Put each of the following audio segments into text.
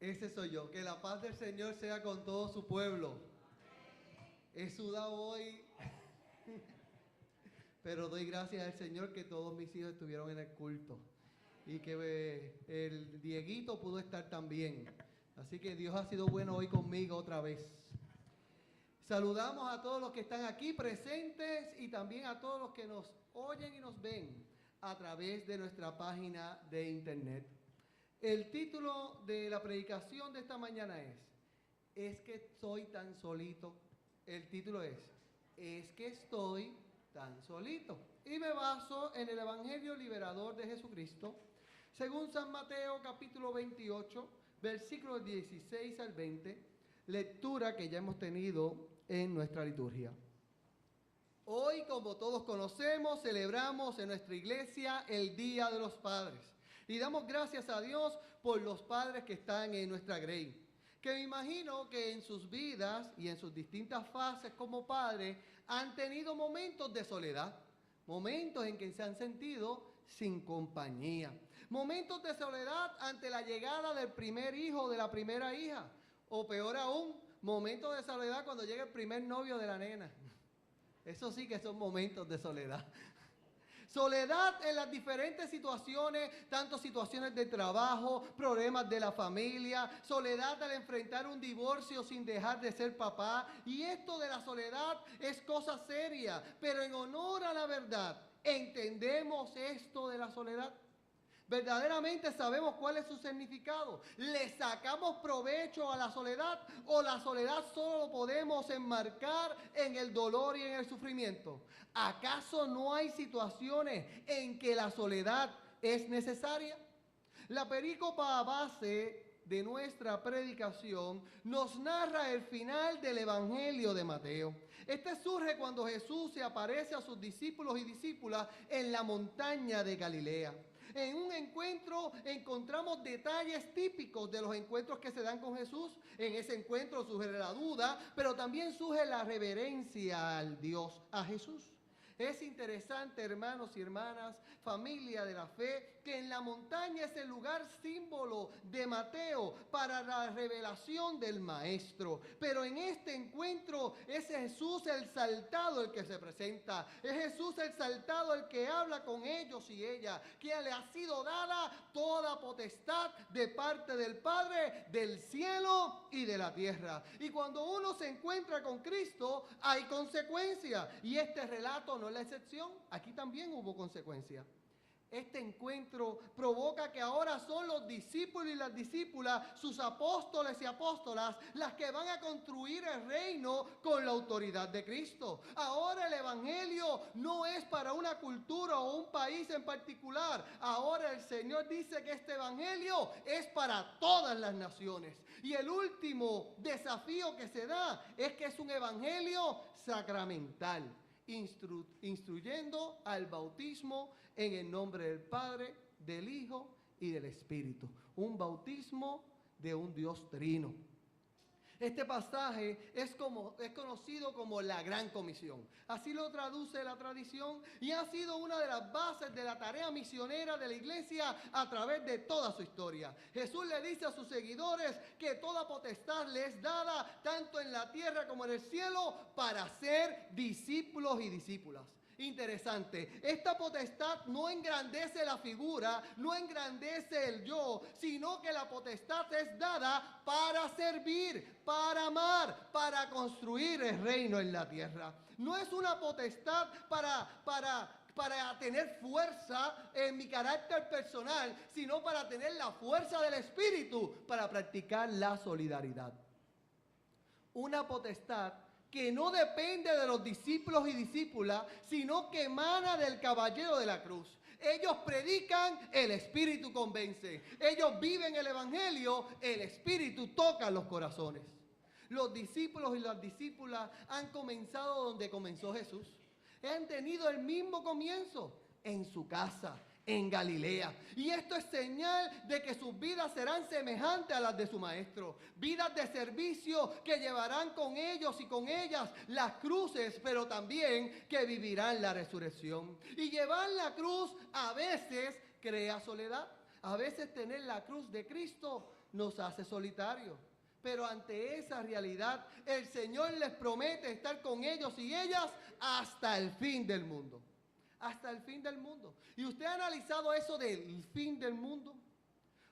Ese soy yo. Que la paz del Señor sea con todo su pueblo. He sudado hoy, pero doy gracias al Señor que todos mis hijos estuvieron en el culto y que el Dieguito pudo estar también. Así que Dios ha sido bueno hoy conmigo otra vez. Saludamos a todos los que están aquí presentes y también a todos los que nos oyen y nos ven a través de nuestra página de internet. El título de la predicación de esta mañana es que soy tan solito. El título es que estoy tan solito. Y me baso en el Evangelio liberador de Jesucristo, según San Mateo capítulo 28, versículos 16 al 20, lectura que ya hemos tenido en nuestra liturgia. Hoy, como todos conocemos, celebramos en nuestra iglesia el Día de los Padres. Y damos gracias a Dios por los padres que están en nuestra grey, que me imagino que en sus vidas y en sus distintas fases como padres han tenido momentos de soledad, momentos en que se han sentido sin compañía, momentos de soledad ante la llegada del primer hijo o de la primera hija, o peor aún, momentos de soledad cuando llega el primer novio de la nena. Eso sí que son momentos de soledad. Soledad en las diferentes situaciones, tanto situaciones de trabajo, problemas de la familia, soledad al enfrentar un divorcio sin dejar de ser papá. Y esto de la soledad es cosa seria, pero en honor a la verdad, ¿entendemos esto de la soledad? ¿Verdaderamente sabemos cuál es su significado? ¿Le sacamos provecho a la soledad o la soledad solo lo podemos enmarcar en el dolor y en el sufrimiento? ¿Acaso no hay situaciones en que la soledad es necesaria? La perícopa base de nuestra predicación nos narra el final del Evangelio de Mateo. Este surge cuando Jesús se aparece a sus discípulos y discípulas en la montaña de Galilea. En un encuentro encontramos detalles típicos de los encuentros que se dan con Jesús. En ese encuentro surge la duda, pero también surge la reverencia al Dios, a Jesús. Es interesante, hermanos y hermanas, familia de la fe, que en la montaña es el lugar símbolo de Mateo para la revelación del Maestro. Pero en este encuentro es Jesús el exaltado el que se presenta. Es Jesús el exaltado el que habla con ellos y ellas, que le ha sido dada toda potestad de parte del Padre, del cielo y de la tierra. Y cuando uno se encuentra con Cristo, hay consecuencias. Y este relato no es la excepción. Aquí también hubo consecuencias. Este encuentro provoca que ahora son los discípulos y las discípulas, sus apóstoles y apóstolas, las que van a construir el reino con la autoridad de Cristo. Ahora el Evangelio no es para una cultura o un país en particular. Ahora el Señor dice que este Evangelio es para todas las naciones. Y el último desafío que se da es que es un Evangelio sacramental, instruyendo al bautismo en el nombre del Padre, del Hijo y del Espíritu. Un bautismo de un Dios trino. Este pasaje es conocido como la Gran Comisión. Así lo traduce la tradición y ha sido una de las bases de la tarea misionera de la iglesia a través de toda su historia. Jesús le dice a sus seguidores que toda potestad le es dada tanto en la tierra como en el cielo para ser discípulos y discípulas. Interesante, esta potestad no engrandece la figura, no engrandece el yo, sino que la potestad es dada para servir, para amar, para construir el reino en la tierra. No es una potestad para tener fuerza en mi carácter personal, sino para tener la fuerza del Espíritu para practicar la solidaridad. Una potestad que no depende de los discípulos y discípulas, sino que emana del caballero de la cruz. Ellos predican, el Espíritu convence. Ellos viven el Evangelio, el Espíritu toca los corazones. Los discípulos y las discípulas han comenzado donde comenzó Jesús. Han tenido el mismo comienzo, en su casa, en Galilea. Y esto es señal de que sus vidas serán semejantes a las de su maestro. Vidas de servicio que llevarán con ellos y con ellas las cruces, pero también que vivirán la resurrección. Y llevar la cruz a veces crea soledad. A veces tener la cruz de Cristo nos hace solitarios. Pero ante esa realidad, el Señor les promete estar con ellos y ellas hasta el fin del mundo. Hasta el fin del mundo. ¿Y usted ha analizado eso del fin del mundo?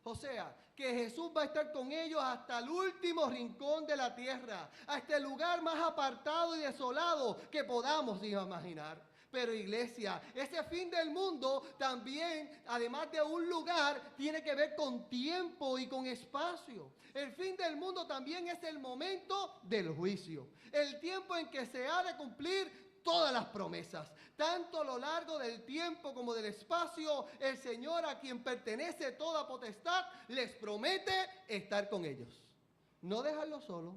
O sea, que Jesús va a estar con ellos hasta el último rincón de la tierra, hasta el lugar más apartado y desolado que podamos imaginar. Pero iglesia, ese fin del mundo también, además de un lugar, tiene que ver con tiempo y con espacio. El fin del mundo también es el momento del juicio, el tiempo en que se ha de cumplir todas las promesas. Tanto a lo largo del tiempo como del espacio, el Señor, a quien pertenece toda potestad, les promete estar con ellos. No dejarlos solos.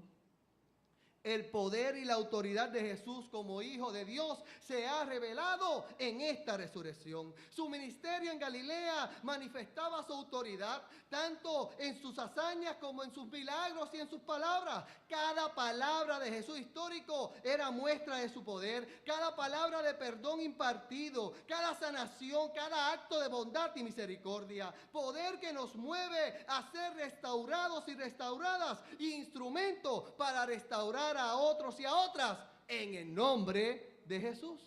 El poder y la autoridad de Jesús como Hijo de Dios se ha revelado en esta resurrección. Su ministerio en Galilea manifestaba su autoridad, tanto en sus hazañas como en sus milagros y en sus palabras. Cada palabra de Jesús histórico era muestra de su poder. Cada palabra de perdón impartido, cada sanación, cada acto de bondad y misericordia. Poder que nos mueve a ser restaurados y restauradas, y instrumento para restaurar a otros y a otras en el nombre de Jesús.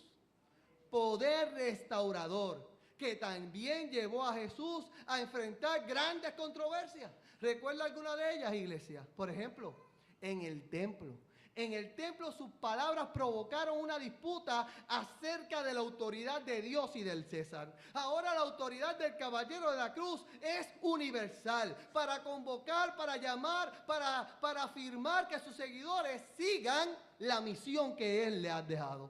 Poder restaurador que también llevó a Jesús a enfrentar grandes controversias. ¿Recuerda alguna de ellas, iglesia? Por ejemplo, en el templo. En el templo sus palabras provocaron una disputa acerca de la autoridad de Dios y del César. Ahora la autoridad del caballero de la cruz es universal, para convocar, para llamar, para afirmar que sus seguidores sigan la misión que Él le ha dejado.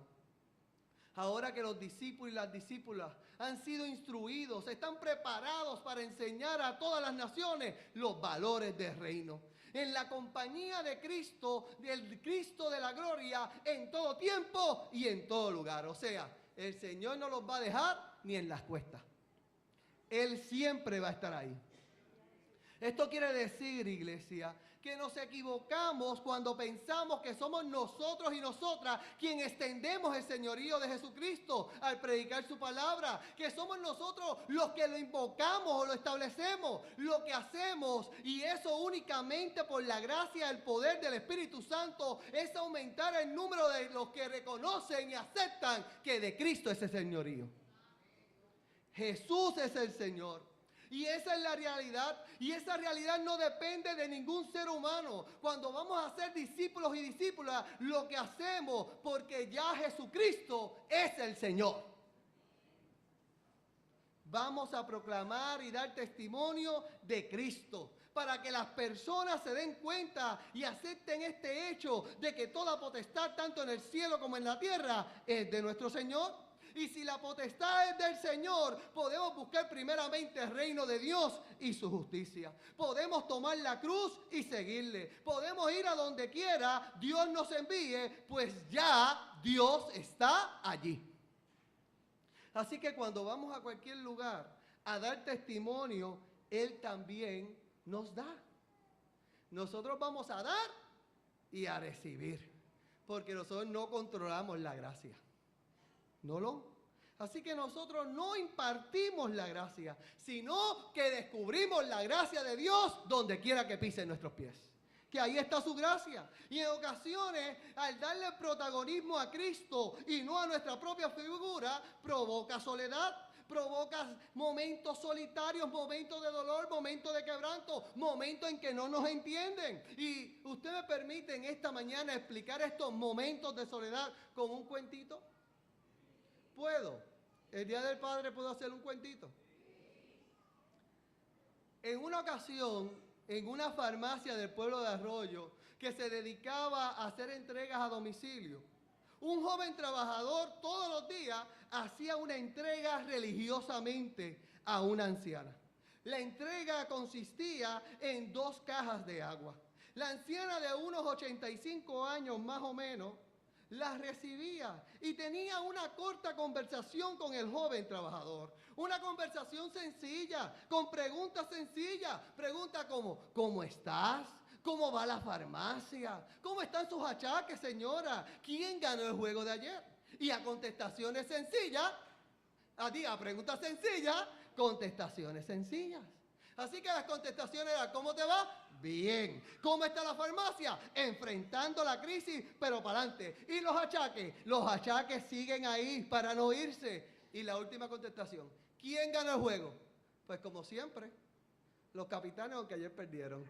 Ahora que los discípulos y las discípulas han sido instruidos, están preparados para enseñar a todas las naciones los valores del reino. En la compañía de Cristo, del Cristo de la gloria, en todo tiempo y en todo lugar. O sea, el Señor no los va a dejar ni en las cuestas. Él siempre va a estar ahí. Esto quiere decir, iglesia, que nos equivocamos cuando pensamos que somos nosotros y nosotras quien extendemos el señorío de Jesucristo al predicar su palabra, que somos nosotros los que lo invocamos o lo establecemos, lo que hacemos, y eso únicamente por la gracia, el poder del Espíritu Santo, es aumentar el número de los que reconocen y aceptan que de Cristo es el señorío. Jesús es el Señor. Y esa es la realidad, y esa realidad no depende de ningún ser humano. Cuando vamos a ser discípulos y discípulas, lo que hacemos porque ya Jesucristo es el Señor. Vamos a proclamar y dar testimonio de Cristo, para que las personas se den cuenta y acepten este hecho de que toda potestad, tanto en el cielo como en la tierra, es de nuestro Señor. Y si la potestad es del Señor, podemos buscar primeramente el reino de Dios y su justicia. Podemos tomar la cruz y seguirle. Podemos ir a donde quiera Dios nos envíe, pues ya Dios está allí. Así que cuando vamos a cualquier lugar a dar testimonio, Él también nos da. Nosotros vamos a dar y a recibir, porque nosotros no controlamos la gracia. Así que nosotros no impartimos la gracia, sino que descubrimos la gracia de Dios donde quiera que pisen nuestros pies. Que ahí está su gracia. Y en ocasiones, al darle protagonismo a Cristo y no a nuestra propia figura, provoca soledad, provoca momentos solitarios, momentos de dolor, momentos de quebranto, momentos en que no nos entienden. Y usted me permite en esta mañana explicar estos momentos de soledad con un cuentito. ¿Puedo? El Día del Padre puedo hacer un cuentito. En una ocasión, en una farmacia del pueblo de Arroyo, que se dedicaba a hacer entregas a domicilio, un joven trabajador todos los días hacía una entrega religiosamente a una anciana. La entrega consistía en 2 cajas de agua. La anciana, de unos 85 años más o menos, las recibía y tenía una corta conversación con el joven trabajador. Una conversación sencilla, con preguntas sencillas. Preguntas como: ¿cómo estás? ¿Cómo va la farmacia? ¿Cómo están sus achaques, señora? ¿Quién ganó el juego de ayer? Y a contestaciones sencillas, a preguntas sencillas, contestaciones sencillas. Así que las contestaciones eran, ¿cómo te va? Bien. ¿Cómo está la farmacia? Enfrentando la crisis, pero para adelante. ¿Y los achaques? Los achaques siguen ahí para no irse. Y la última contestación, ¿quién gana el juego? Pues como siempre, los capitanes, aunque ayer perdieron.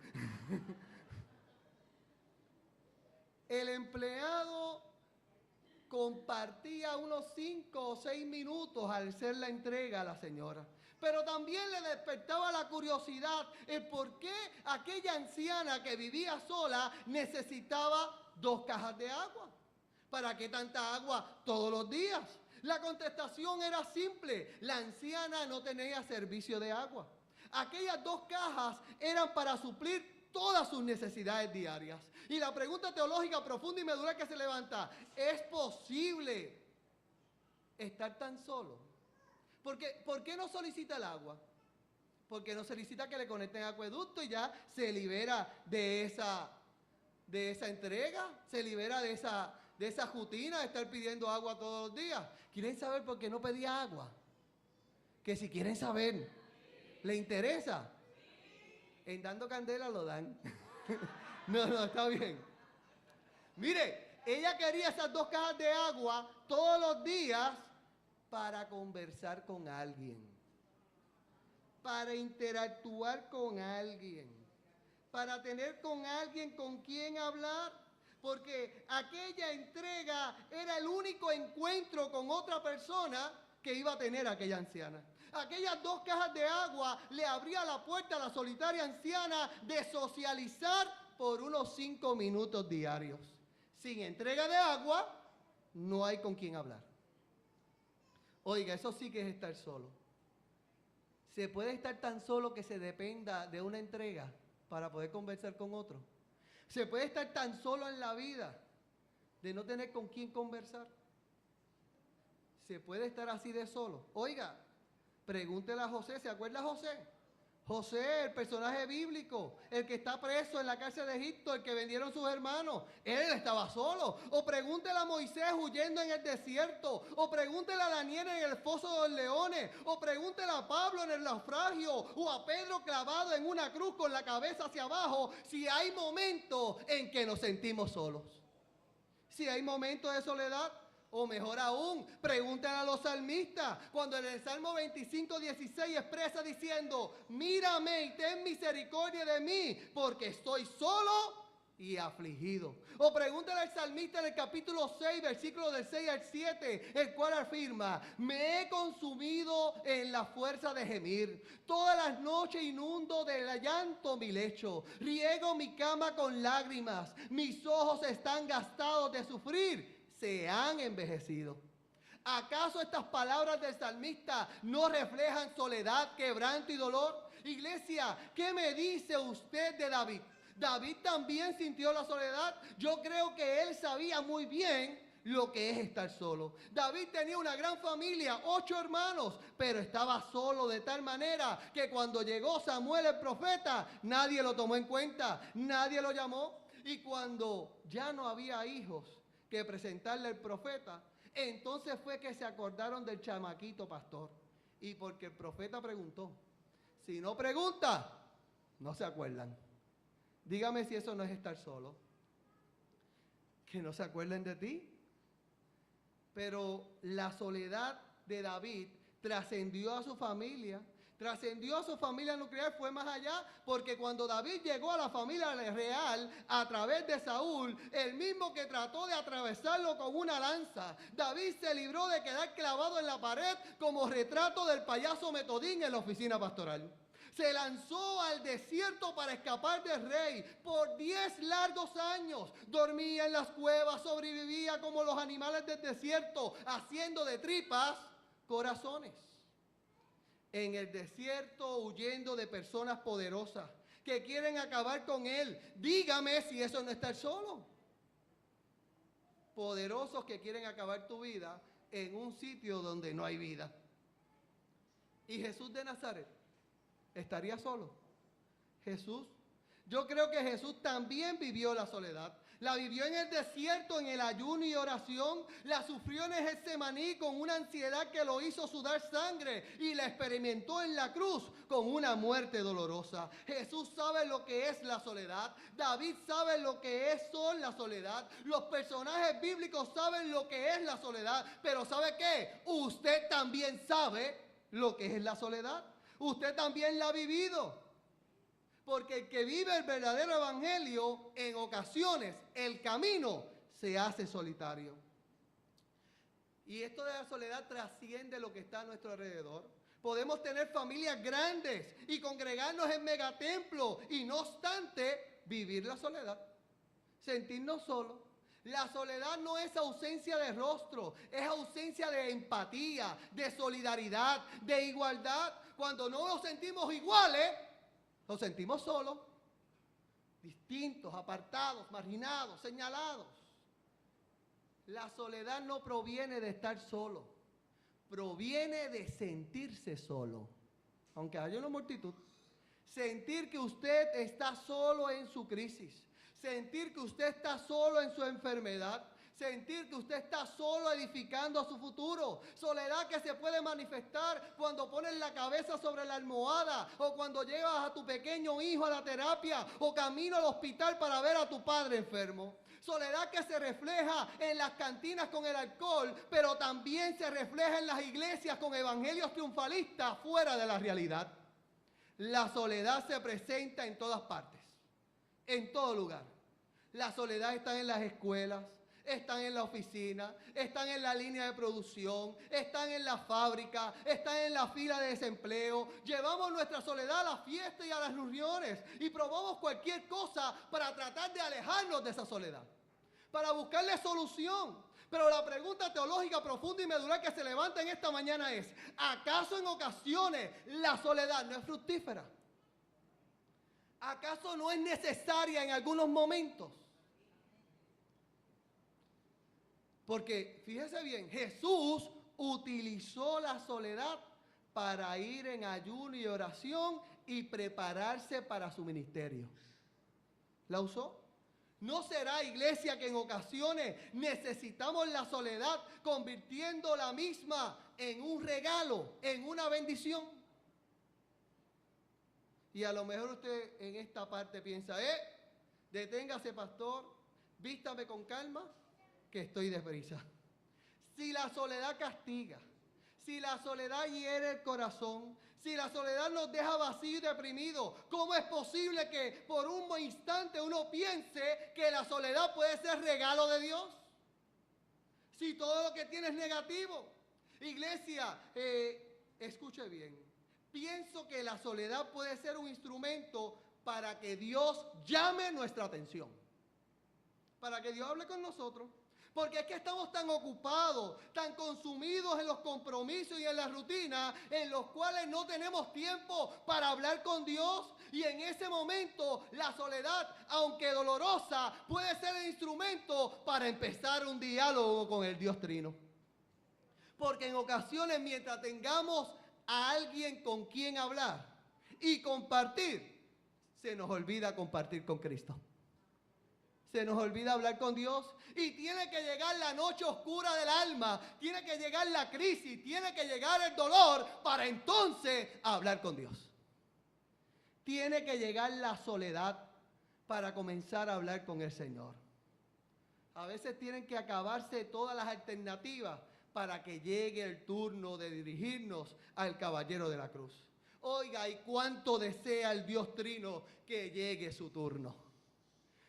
El empleado compartía unos 5 o 6 minutos al hacer la entrega a la señora. Pero también le despertaba la curiosidad el por qué aquella anciana que vivía sola necesitaba 2 cajas de agua. ¿Para qué tanta agua todos los días? La contestación era simple. La anciana no tenía servicio de agua. Aquellas 2 cajas eran para suplir todas sus necesidades diarias. Y la pregunta teológica profunda y medular que se levanta, ¿es posible estar tan solo? ¿Por qué no solicita el agua? Porque no solicita que le conecten acueducto y ya se libera de esa entrega, se libera de esa rutina de estar pidiendo agua todos los días. ¿Quieren saber por qué no pedía agua? Que si quieren saber, ¿le interesa? En Dando Candela lo dan. No, está bien. Mire, ella quería esas 2 cajas de agua todos los días para conversar con alguien, para interactuar con alguien, para tener con alguien con quien hablar, porque aquella entrega era el único encuentro con otra persona que iba a tener aquella anciana. Aquellas 2 cajas de agua le abría la puerta a la solitaria anciana de socializar por unos 5 minutos diarios. Sin entrega de agua, no hay con quien hablar. Oiga, eso sí que es estar solo. ¿Se puede estar tan solo que se dependa de una entrega para poder conversar con otro? ¿Se puede estar tan solo en la vida de no tener con quién conversar? ¿Se puede estar así de solo? Oiga, pregúntele a José, ¿se acuerda José? José, el personaje bíblico, el que está preso en la cárcel de Egipto, el que vendieron sus hermanos, él estaba solo. O pregúntele a Moisés huyendo en el desierto, o pregúntele a Daniel en el foso de los leones, o pregúntele a Pablo en el naufragio, o a Pedro clavado en una cruz con la cabeza hacia abajo, si hay momentos en que nos sentimos solos. Si hay momentos de soledad. O mejor aún, pregúntale a los salmistas, cuando en el Salmo 25:16 expresa diciendo, mírame y ten misericordia de mí, porque estoy solo y afligido. O pregúntale al salmista en el capítulo 6, versículos del 6 al 7, el cual afirma, me he consumido en la fuerza de gemir. Todas las noches inundo de llanto mi lecho, riego mi cama con lágrimas, mis ojos están gastados de sufrir. Se han envejecido. ¿Acaso estas palabras del salmista no reflejan soledad, quebranto y dolor? Iglesia, ¿qué me dice usted de David? ¿David también sintió la soledad? Yo creo que él sabía muy bien lo que es estar solo. David tenía una gran familia, 8 hermanos, pero estaba solo de tal manera que cuando llegó Samuel el profeta, nadie lo tomó en cuenta, nadie lo llamó. Y cuando ya no había hijos que presentarle al profeta, entonces fue que se acordaron del chamaquito pastor. Y porque el profeta preguntó. Si no pregunta, no se acuerdan. Dígame si eso no es estar solo. Que no se acuerden de ti. Pero la soledad de David trascendió a su familia. Trascendió a su familia nuclear, fue más allá, porque cuando David llegó a la familia real a través de Saúl, el mismo que trató de atravesarlo con una lanza, David se libró de quedar clavado en la pared como retrato del payaso Metodín en la oficina pastoral. Se lanzó al desierto para escapar del rey por 10 largos años. Dormía en las cuevas, sobrevivía como los animales del desierto, haciendo de tripas corazones. En el desierto, huyendo de personas poderosas que quieren acabar con él. Dígame si eso no es estar solo. Poderosos que quieren acabar tu vida en un sitio donde no hay vida. ¿Y Jesús de Nazaret estaría solo? Jesús, yo creo que Jesús también vivió la soledad. La vivió en el desierto, en el ayuno y oración. La sufrió en el Getsemaní con una ansiedad que lo hizo sudar sangre. Y la experimentó en la cruz con una muerte dolorosa. Jesús sabe lo que es la soledad. David sabe lo que son la soledad. Los personajes bíblicos saben lo que es la soledad. Pero ¿sabe qué? Usted también sabe lo que es la soledad. Usted también la ha vivido. Porque el que vive el verdadero evangelio, en ocasiones, el camino se hace solitario. Y esto de la soledad trasciende lo que está a nuestro alrededor. Podemos tener familias grandes y congregarnos en megatemplos y no obstante vivir la soledad, sentirnos solos. La soledad no es ausencia de rostro, es ausencia de empatía, de solidaridad, de igualdad. Cuando no nos sentimos iguales, nos sentimos solos, distintos, apartados, marginados, señalados. La soledad no proviene de estar solo, proviene de sentirse solo. Aunque haya una multitud, sentir que usted está solo en su crisis, sentir que usted está solo en su enfermedad, sentir que usted está solo edificando a su futuro. Soledad que se puede manifestar cuando pones la cabeza sobre la almohada, o cuando llevas a tu pequeño hijo a la terapia, o camino al hospital para ver a tu padre enfermo. Soledad que se refleja en las cantinas con el alcohol, pero también se refleja en las iglesias con evangelios triunfalistas fuera de la realidad. La soledad se presenta en todas partes, en todo lugar. La soledad está en las escuelas, están en la oficina, están en la línea de producción, están en la fábrica, están en la fila de desempleo. Llevamos nuestra soledad a la fiesta y a las reuniones y probamos cualquier cosa para tratar de alejarnos de esa soledad, para buscarle solución. Pero la pregunta teológica profunda y medular que se levanta en esta mañana es: ¿acaso en ocasiones la soledad no es fructífera? ¿Acaso no es necesaria en algunos momentos? Porque, fíjese bien, Jesús utilizó la soledad para ir en ayuno y oración y prepararse para su ministerio. ¿La usó? ¿No será, iglesia, que en ocasiones necesitamos la soledad convirtiendo la misma en un regalo, en una bendición? Y a lo mejor usted en esta parte piensa: deténgase, pastor, vístame con calma, que estoy deprisa. Si la soledad castiga, si la soledad hiere el corazón, si la soledad nos deja vacío y deprimido, ¿cómo es posible que por un instante uno piense que la soledad puede ser regalo de Dios? Si todo lo que tiene es negativo. Iglesia, escuche bien. Pienso que la soledad puede ser un instrumento para que Dios llame nuestra atención, para que Dios hable con nosotros. Porque es que estamos tan ocupados, tan consumidos en los compromisos y en la rutina, en los cuales no tenemos tiempo para hablar con Dios. Y en ese momento la soledad, aunque dolorosa, puede ser el instrumento para empezar un diálogo con el Dios Trino. Porque en ocasiones, mientras tengamos a alguien con quien hablar y compartir, se nos olvida compartir con Cristo. Se nos olvida hablar con Dios y tiene que llegar la noche oscura del alma, tiene que llegar la crisis, tiene que llegar el dolor para entonces hablar con Dios. Tiene que llegar la soledad para comenzar a hablar con el Señor. A veces tienen que acabarse todas las alternativas para que llegue el turno de dirigirnos al caballero de la cruz. Oiga, y cuánto desea el Dios Trino que llegue su turno.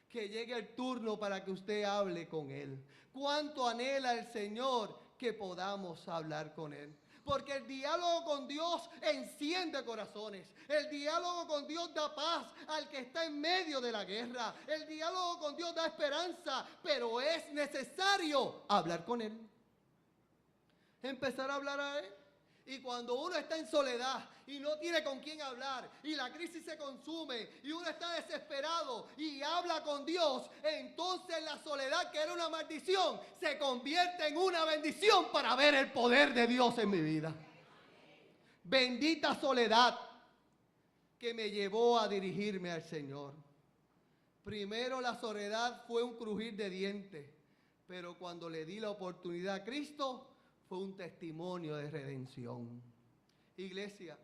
Que llegue el turno para que usted hable con Él. Cuánto anhela el Señor que podamos hablar con Él. Porque el diálogo con Dios enciende corazones. El diálogo con Dios da paz al que está en medio de la guerra. El diálogo con Dios da esperanza, pero es necesario hablar con Él. Empezar a hablar a Él. Y cuando uno está en soledad y no tiene con quién hablar y la crisis se consume y uno está desesperado y habla con Dios, entonces la soledad, que era una maldición, se convierte en una bendición para ver el poder de Dios en mi vida. Bendita soledad que me llevó a dirigirme al Señor. Primero la soledad fue un crujir de dientes, pero cuando le di la oportunidad a Cristo, fue un testimonio de redención. Iglesia,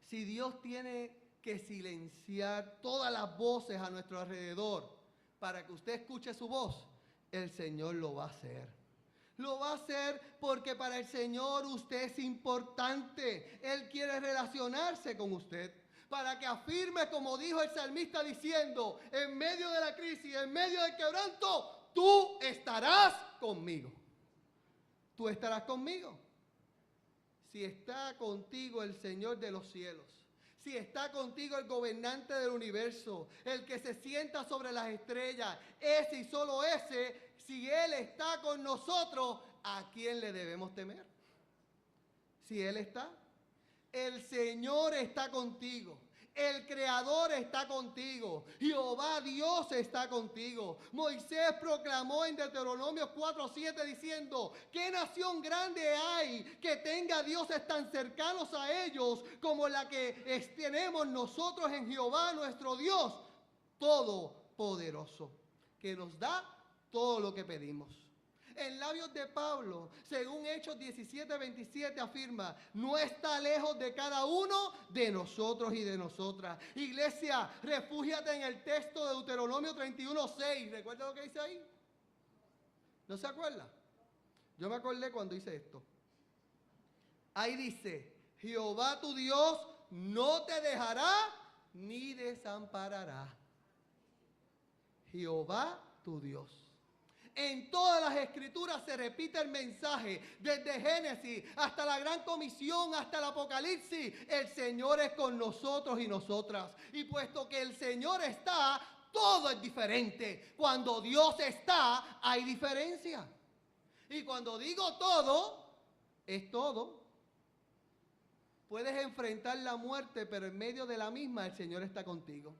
si Dios tiene que silenciar todas las voces a nuestro alrededor para que usted escuche su voz, el Señor lo va a hacer. Lo va a hacer porque para el Señor usted es importante. Él quiere relacionarse con usted para que afirme, como dijo el salmista diciendo, en medio de la crisis, en medio del quebranto, tú estarás conmigo. Tú estarás conmigo. Si está contigo el Señor de los cielos, si está contigo el gobernante del universo, el que se sienta sobre las estrellas, ese y solo ese, si Él está con nosotros, ¿a quién le debemos temer? Si Él está, el Señor está contigo. El Creador está contigo. Jehová Dios está contigo. Moisés proclamó en Deuteronomio 4:7 diciendo: ¿qué nación grande hay que tenga dioses tan cercanos a ellos como la que tenemos nosotros en Jehová nuestro Dios todopoderoso, que nos da todo lo que pedimos? En labios de Pablo, según Hechos 17:27 afirma: no está lejos de cada uno de nosotros y de nosotras. Iglesia, refúgiate en el texto de Deuteronomio 31:6. ¿Recuerda lo que dice ahí? ¿No se acuerda? Yo me acordé cuando hice esto. Ahí dice: Jehová tu Dios no te dejará ni desamparará. Jehová tu Dios. En todas las escrituras se repite el mensaje, desde Génesis hasta la Gran Comisión, hasta el Apocalipsis. El Señor es con nosotros y nosotras. Y puesto que el Señor está, todo es diferente. Cuando Dios está, hay diferencia. Y cuando digo todo, es todo. Puedes enfrentar la muerte, pero en medio de la misma el Señor está contigo.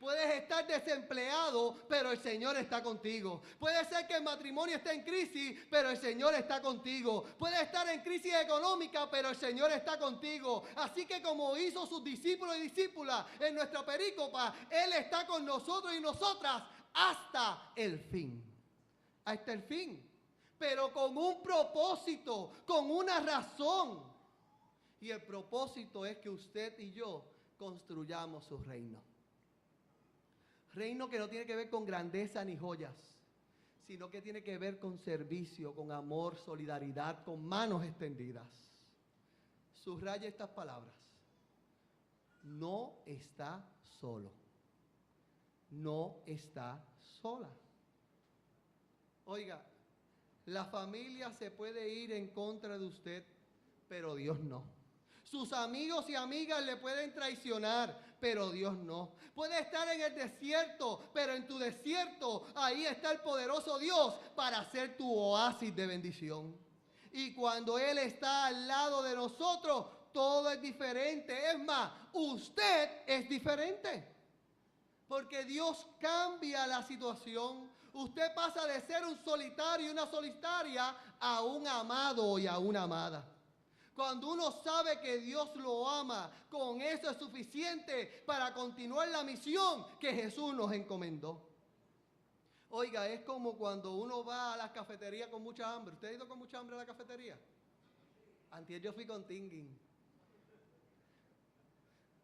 Puedes estar desempleado, pero el Señor está contigo. Puede ser que el matrimonio esté en crisis, pero el Señor está contigo. Puede estar en crisis económica, pero el Señor está contigo. Así que como hizo sus discípulos y discípulas en nuestra perícopa, Él está con nosotros y nosotras hasta el fin. Hasta el fin. Pero con un propósito, con una razón. Y el propósito es que usted y yo construyamos su reino. Reino que no tiene que ver con grandeza ni joyas, sino que tiene que ver con servicio, con amor, solidaridad, con manos extendidas. Subraya estas palabras: no está solo, no está sola. Oiga, la familia se puede ir en contra de usted, pero Dios no. Sus amigos y amigas le pueden traicionar, pero Dios no. Puede estar en el desierto, pero en tu desierto, ahí está el poderoso Dios para ser tu oasis de bendición. Y cuando Él está al lado de nosotros, todo es diferente. Es más, usted es diferente. Porque Dios cambia la situación. Usted pasa de ser un solitario y una solitaria a un amado y a una amada. Cuando uno sabe que Dios lo ama, con eso es suficiente para continuar la misión que Jesús nos encomendó. Oiga, es como cuando uno va a las cafeterías con mucha hambre. ¿Usted ha ido con mucha hambre a la cafetería? Antier yo fui con Tinguin.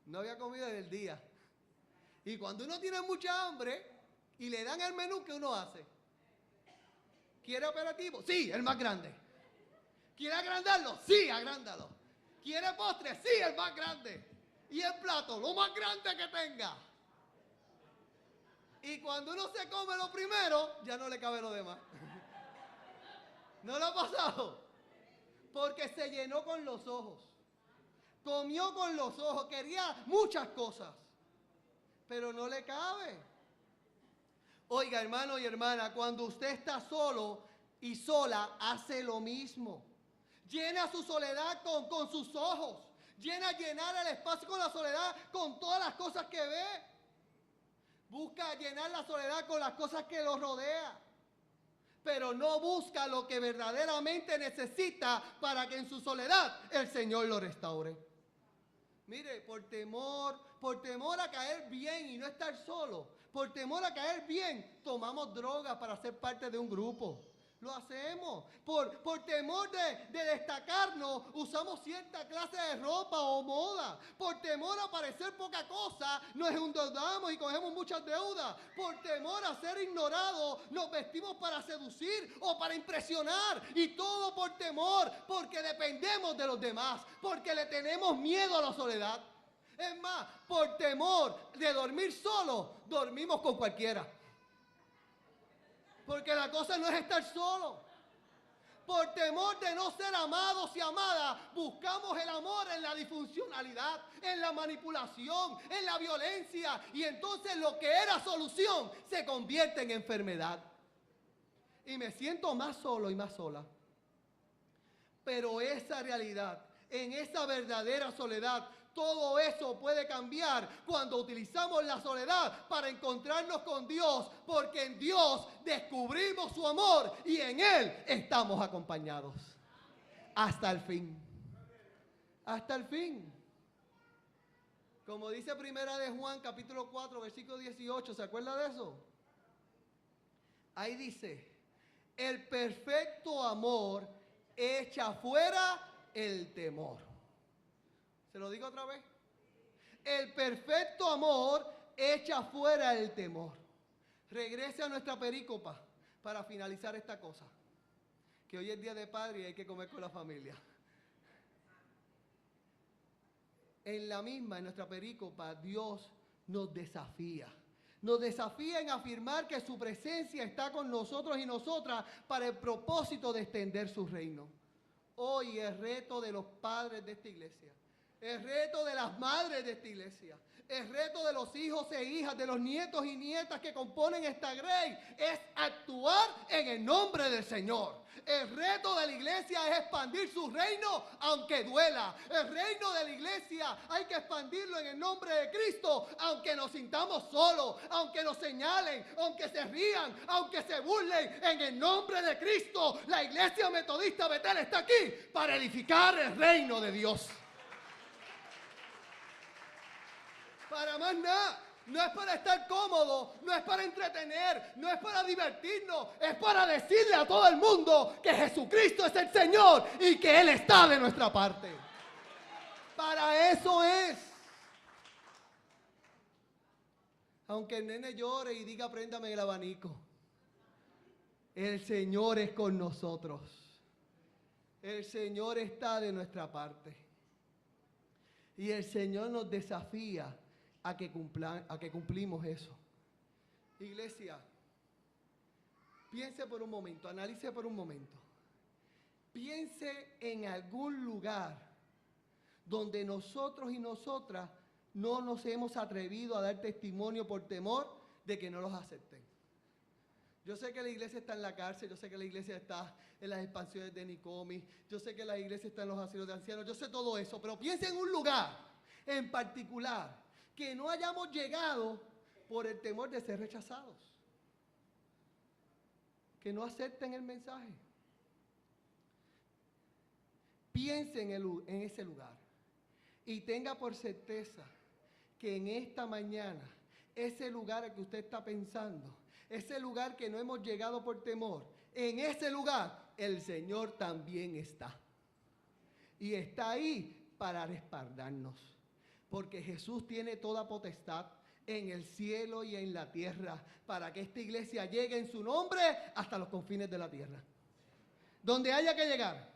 No había comida en el día. Y cuando uno tiene mucha hambre y le dan el menú, ¿qué uno hace? ¿Quiere aperitivo? Sí, el más grande. ¿Quiere agrandarlo? Sí, agrándalo. ¿Quiere postre? Sí, el más grande. Y el plato, lo más grande que tenga. Y cuando uno se come lo primero, ya no le cabe lo demás. ¿No lo ha pasado? Porque se llenó con los ojos. Comió con los ojos. Quería muchas cosas. Pero no le cabe. Oiga, hermano y hermana, cuando usted está solo y sola, hace lo mismo. Llena su soledad con sus ojos. Llenar el espacio con la soledad, con todas las cosas que ve. Busca llenar la soledad con las cosas que lo rodean. Pero no busca lo que verdaderamente necesita para que en su soledad el Señor lo restaure. Mire, por temor a caer bien y no estar solo, Por temor a caer bien, tomamos drogas para ser parte de un grupo. Lo hacemos. Por temor de destacarnos, usamos cierta clase de ropa o moda. Por temor a parecer poca cosa, nos endeudamos y cogemos muchas deudas. Por temor a ser ignorados, nos vestimos para seducir o para impresionar. Y todo por temor, porque dependemos de los demás, porque le tenemos miedo a la soledad. Es más, por temor de dormir solo, dormimos con cualquiera. Porque la cosa no es estar solo. Por temor de no ser amados y amadas, buscamos el amor en la disfuncionalidad, en la manipulación, en la violencia. Y entonces lo que era solución se convierte en enfermedad. Y me siento más solo y más sola. Pero esa realidad, en esa verdadera soledad, todo eso puede cambiar cuando utilizamos la soledad para encontrarnos con Dios, porque en Dios descubrimos su amor y en Él estamos acompañados. Hasta el fin. Hasta el fin. Como dice Primera de Juan, capítulo 4, versículo 18, ¿se acuerda de eso? Ahí dice, el perfecto amor echa fuera el temor. ¿Se lo digo otra vez? El perfecto amor echa fuera el temor. Regrese a nuestra perícopa para finalizar esta cosa. Que hoy es día de padre y hay que comer con la familia. En la misma, en nuestra perícopa, Dios nos desafía. Nos desafía en afirmar que su presencia está con nosotros y nosotras para el propósito de extender su reino. Hoy el reto de los padres de esta iglesia, el reto de las madres de esta iglesia, el reto de los hijos e hijas, de los nietos y nietas que componen esta grey, es actuar en el nombre del Señor. El reto de la iglesia es expandir su reino aunque duela. El reino de la iglesia hay que expandirlo en el nombre de Cristo, aunque nos sintamos solos, aunque nos señalen, aunque se rían, aunque se burlen. En el nombre de Cristo, la iglesia metodista Betel está aquí para edificar el reino de Dios. Para más nada. No es para estar cómodo, no es para entretener, no es para divertirnos, es para decirle a todo el mundo que Jesucristo es el Señor y que Él está de nuestra parte. Para eso es. Aunque el nene llore y diga préndame el abanico, el Señor es con nosotros. El Señor está de nuestra parte. Y el Señor nos desafía a que cumplimos eso. Iglesia, piense por un momento, analice por un momento. Piense en algún lugar donde nosotros y nosotras no nos hemos atrevido a dar testimonio por temor de que no los acepten. Yo sé que la iglesia está en la cárcel, yo sé que la iglesia está en las expansiones de Nicomi, yo sé que la iglesia está en los asilos de ancianos, yo sé todo eso, pero piense en un lugar en particular que no hayamos llegado por el temor de ser rechazados. Que no acepten el mensaje. Piense en ese lugar y tenga por certeza que en esta mañana, ese lugar al que usted está pensando, ese lugar que no hemos llegado por temor, en ese lugar el Señor también está. Y está ahí para respaldarnos. Porque Jesús tiene toda potestad en el cielo y en la tierra para que esta iglesia llegue en su nombre hasta los confines de la tierra. Donde haya que llegar.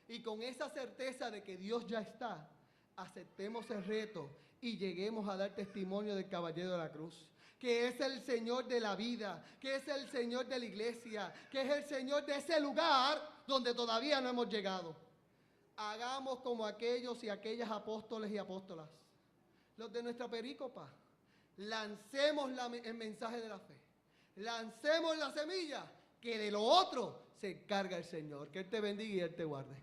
Y con esa certeza de que Dios ya está, aceptemos el reto y lleguemos a dar testimonio del caballero de la cruz. Que es el Señor de la vida, que es el Señor de la iglesia, que es el Señor de ese lugar donde todavía no hemos llegado. Hagamos como aquellos y aquellas apóstoles y apóstolas, los de nuestra perícopa. Lancemos el mensaje de la fe. Lancemos la semilla, que de lo otro se encarga el Señor. Que Él te bendiga y Él te guarde.